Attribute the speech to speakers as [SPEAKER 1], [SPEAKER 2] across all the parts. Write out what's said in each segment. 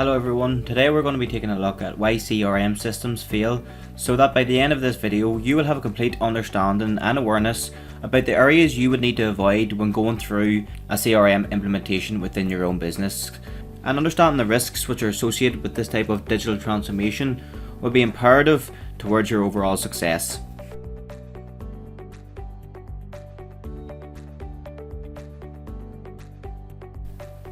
[SPEAKER 1] Hello everyone, today we're going to be taking a look at why CRM systems fail, so that by the end of this video you will have a complete understanding and awareness about the areas you would need to avoid when going through a CRM implementation within your own business. And understanding the risks which are associated with this type of digital transformation will be imperative towards your overall success.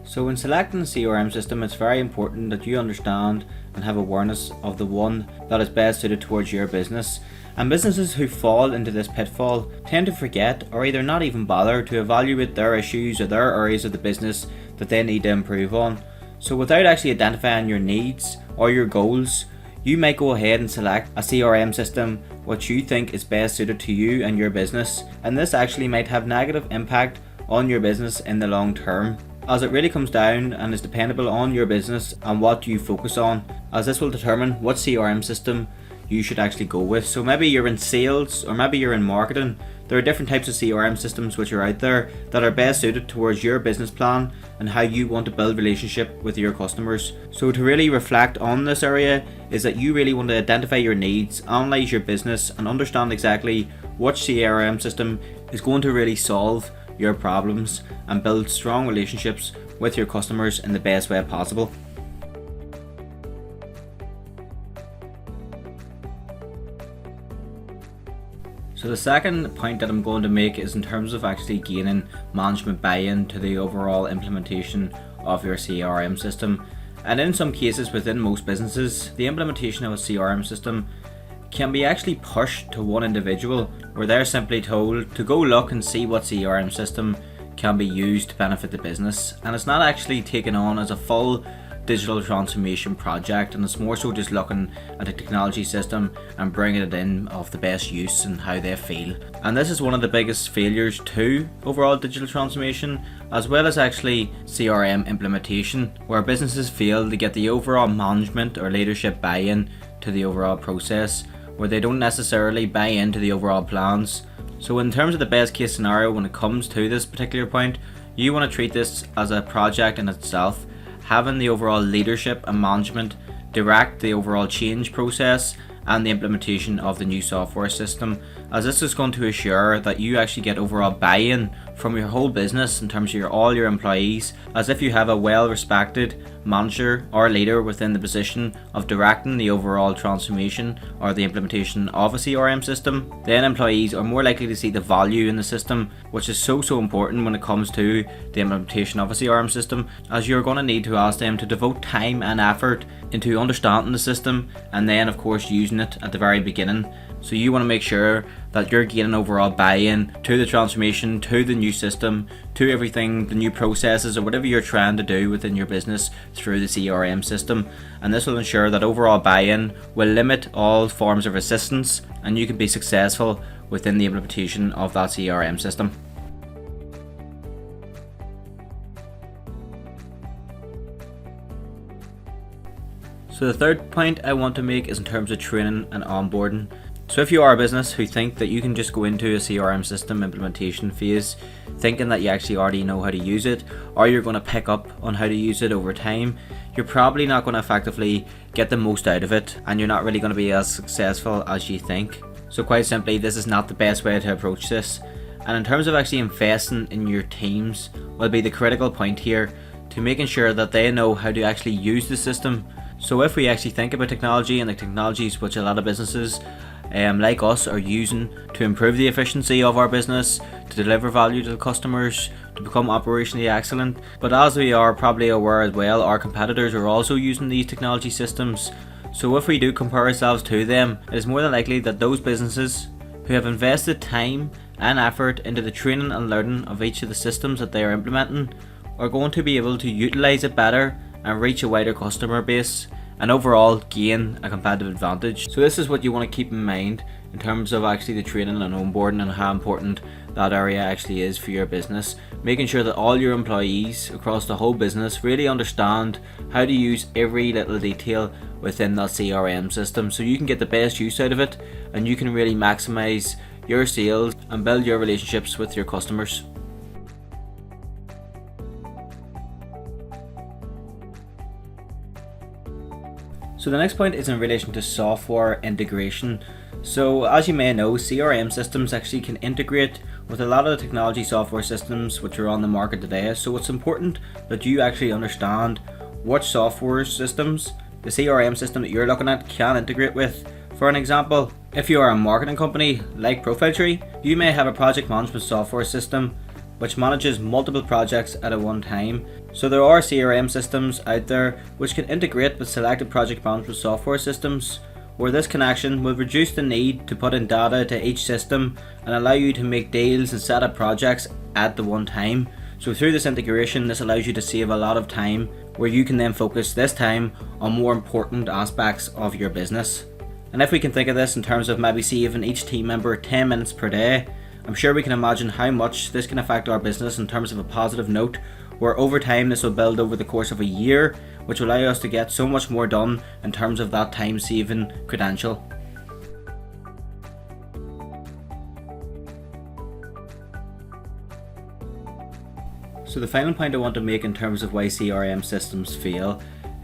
[SPEAKER 1] So when selecting a CRM system, it's very important that you understand and have awareness of the one that is best suited towards your business. And businesses who fall into this pitfall tend to forget or either not even bother to evaluate their issues or their areas of the business that they need to improve on. So without actually identifying your needs or your goals, you might go ahead and select a CRM system which you think is best suited to you and your business, and this actually might have negative impact on your business in the long term, as it really comes down and is dependable on your business and what you focus on, as this will determine what CRM system you should actually go with. So maybe you're in sales or maybe you're in marketing. There are different types of CRM systems which are out there that are best suited towards your business plan and how you want to build relationship with your customers. So to really reflect on this area is that you really want to identify your needs, analyze your business and understand exactly which CRM system is going to really solve your problems and build strong relationships with your customers in the best way possible. So the second point that I'm going to make is in terms of actually gaining management buy-in to the overall implementation of your CRM system. And in some cases within most businesses, the implementation of a CRM system can be actually pushed to one individual, where they're simply told to go look and see what CRM system can be used to benefit the business, and it's not actually taken on as a full digital transformation project, and it's more so just looking at a technology system and bringing it in of the best use and how they feel. And this is one of the biggest failures to overall digital transformation, as well as actually CRM implementation, where businesses fail to get the overall management or leadership buy-in to the overall process, where they don't necessarily buy into the overall plans. So in terms of the best case scenario when it comes to this particular point, you want to treat this as a project in itself, having the overall leadership and management direct the overall change process and the implementation of the new software system, as this is going to assure that you actually get overall buy-in from your whole business in terms of all your employees, as if you have a well respected manager or leader within the position of directing the overall transformation or the implementation of a CRM system. Then employees are more likely to see the value in the system, which is so important when it comes to the implementation of a CRM system, as you're going to need to ask them to devote time and effort into understanding the system and then of course using it at the very beginning. So you want to make sure that you're gaining overall buy-in to the transformation, to the new system, to everything, the new processes or whatever you're trying to do within your business through the CRM system. And this will ensure that overall buy-in will limit all forms of resistance and you can be successful within the implementation of that CRM system. So the third point I want to make is in terms of training and onboarding. So if you are a business who think that you can just go into a CRM system implementation phase thinking that you actually already know how to use it, or you're going to pick up on how to use it over time, you're probably not going to effectively get the most out of it and you're not really going to be as successful as you think. So quite simply, this is not the best way to approach this. And in terms of actually investing in your teams will be the critical point here to making sure that they know how to actually use the system. So if we actually think about technology and the technologies which a lot of businesses like us are using to improve the efficiency of our business, to deliver value to the customers, to become operationally excellent. But as we are probably aware as well, our competitors are also using these technology systems. So if we do compare ourselves to them, it is more than likely that those businesses who have invested time and effort into the training and learning of each of the systems that they are implementing are going to be able to utilize it better and reach a wider customer base and overall gain a competitive advantage. So this is what you want to keep in mind in terms of actually the training and onboarding and how important that area actually is for your business. Making sure that all your employees across the whole business really understand how to use every little detail within that CRM system so you can get the best use out of it and you can really maximize your sales and build your relationships with your customers. So the next point is in relation to software integration. So as you may know, CRM systems actually can integrate with a lot of the technology software systems which are on the market today. So it's important that you actually understand what software systems the CRM system that you're looking at can integrate with. For an example, if you are a marketing company like ProfileTree, you may have a project management software system which manages multiple projects at a one time. So there are CRM systems out there which can integrate with selected project management software systems, where this connection will reduce the need to put in data to each system and allow you to make deals and set up projects at the one time. So through this integration, this allows you to save a lot of time, where you can then focus this time on more important aspects of your business. And if we can think of this in terms of maybe saving each team member 10 minutes per day, I'm sure we can imagine how much this can affect our business in terms of a positive note, where over time this will build over the course of a year, which will allow us to get so much more done in terms of that time saving credential. So the final point I want to make in terms of why CRM systems fail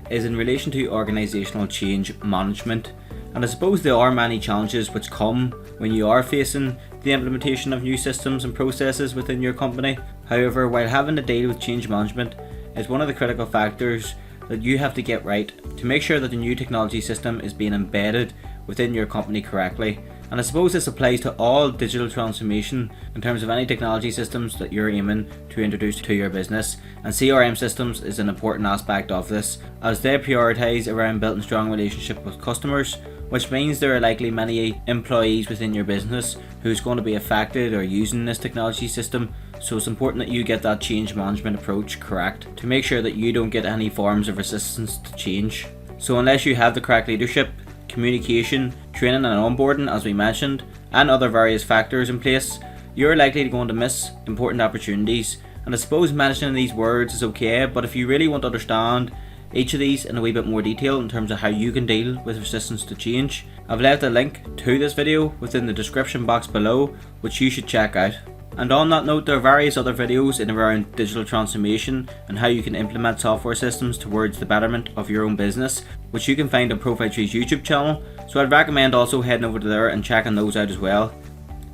[SPEAKER 1] is in relation to organisational change management. And I suppose there are many challenges which come when you are facing the implementation of new systems and processes within your company. However, while having to deal with change management is one of the critical factors that you have to get right to make sure that the new technology system is being embedded within your company correctly. And I suppose this applies to all digital transformation in terms of any technology systems that you're aiming to introduce to your business. And CRM systems is an important aspect of this, as they prioritise around building strong relationship with customers, which means there are likely many employees within your business who's going to be affected or using this technology system. So it's important that you get that change management approach correct to make sure that you don't get any forms of resistance to change. So unless you have the correct leadership, communication, training and onboarding, as we mentioned, and other various factors in place, you're likely going to miss important opportunities. And I suppose mentioning these words is okay, but if you really want to understand each of these in a wee bit more detail in terms of how you can deal with resistance to change, I've left a link to this video within the description box below, which you should check out. And on that note, there are various other videos in around digital transformation and how you can implement software systems towards the betterment of your own business, which you can find on ProfileTree's YouTube channel. So I'd recommend also heading over to there and checking those out as well.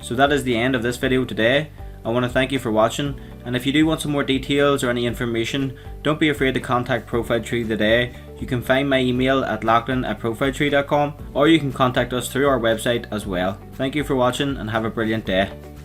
[SPEAKER 1] So that is the end of this video today. I want to thank you for watching, and if you do want some more details or any information, don't be afraid to contact ProfileTree today. You can find my email at lachlan@profiletree.com, or you can contact us through our website as well. Thank you for watching and have a brilliant day.